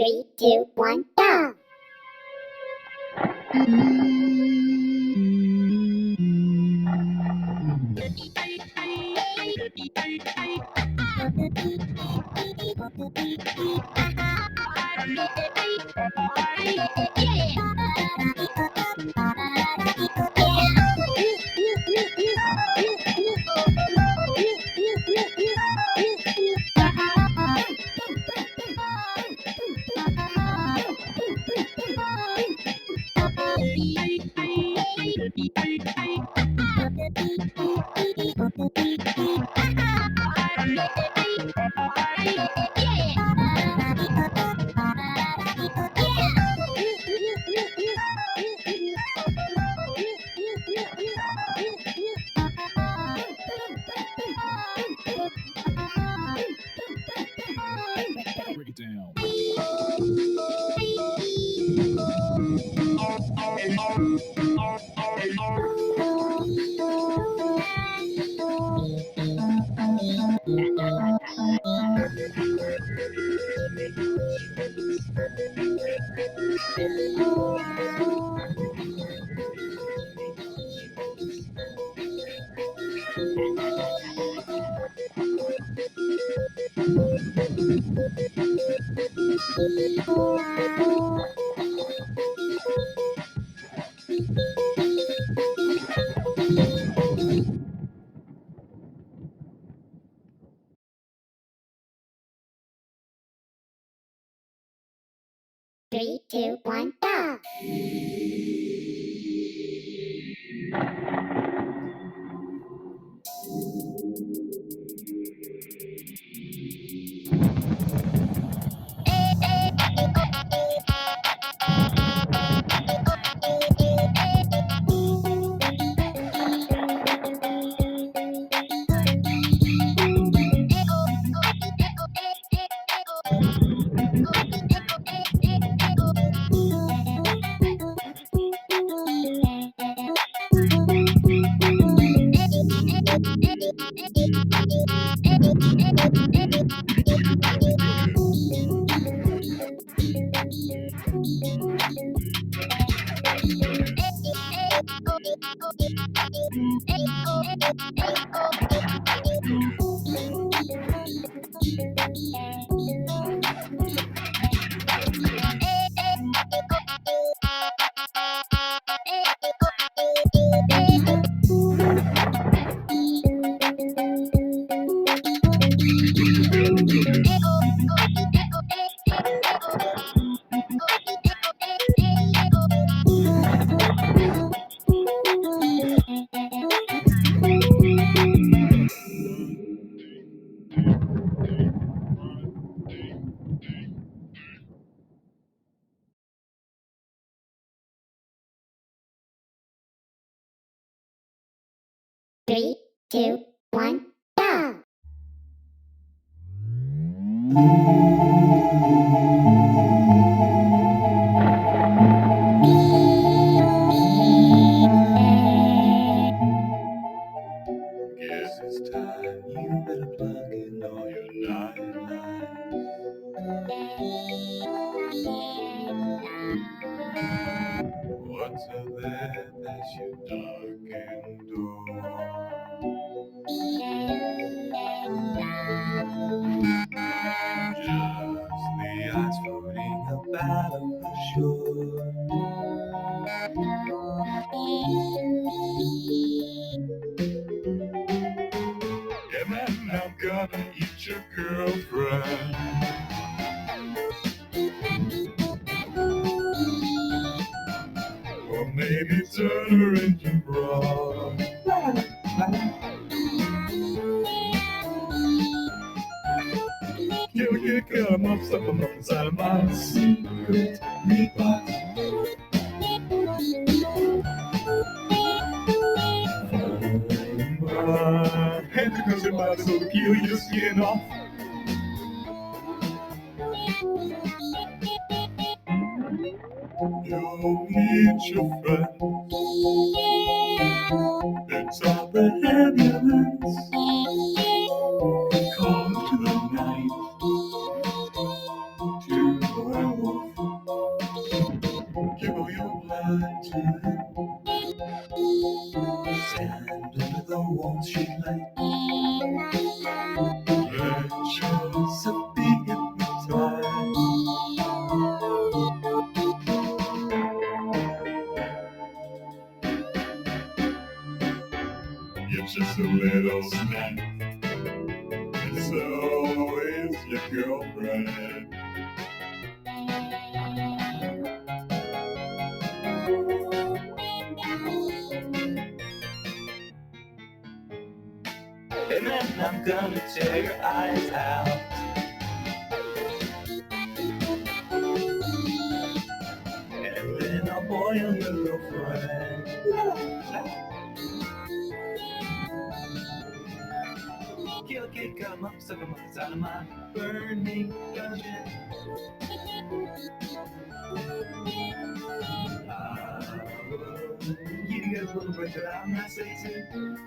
3, 2, 1, go! Break it down. 3, 2, 1, go! Three, two, one, go! Guess it's time you better plug in all your nightlights. What's up there that's your darkened door? Just the ice floating up out of the shore. Yeah, man, I'm gonna eat your girlfriend. Or maybe turn her into broad. You come up, stuff them up inside of my secret meat box. And because your body's so to peel your skin off. You'll meet your friend. It's all the ambulance. Call to the night. To the heart to him. Stand under the warm street light. Let yourself be hypnotized. You're just a little snack. It's always your girlfriend. And then I'm gonna tear your eyes out. And then I'll boil your girlfriend. Kill, kick 'em up, suck 'em up inside of my burning dungeon. You get a little break that I'm not Satan.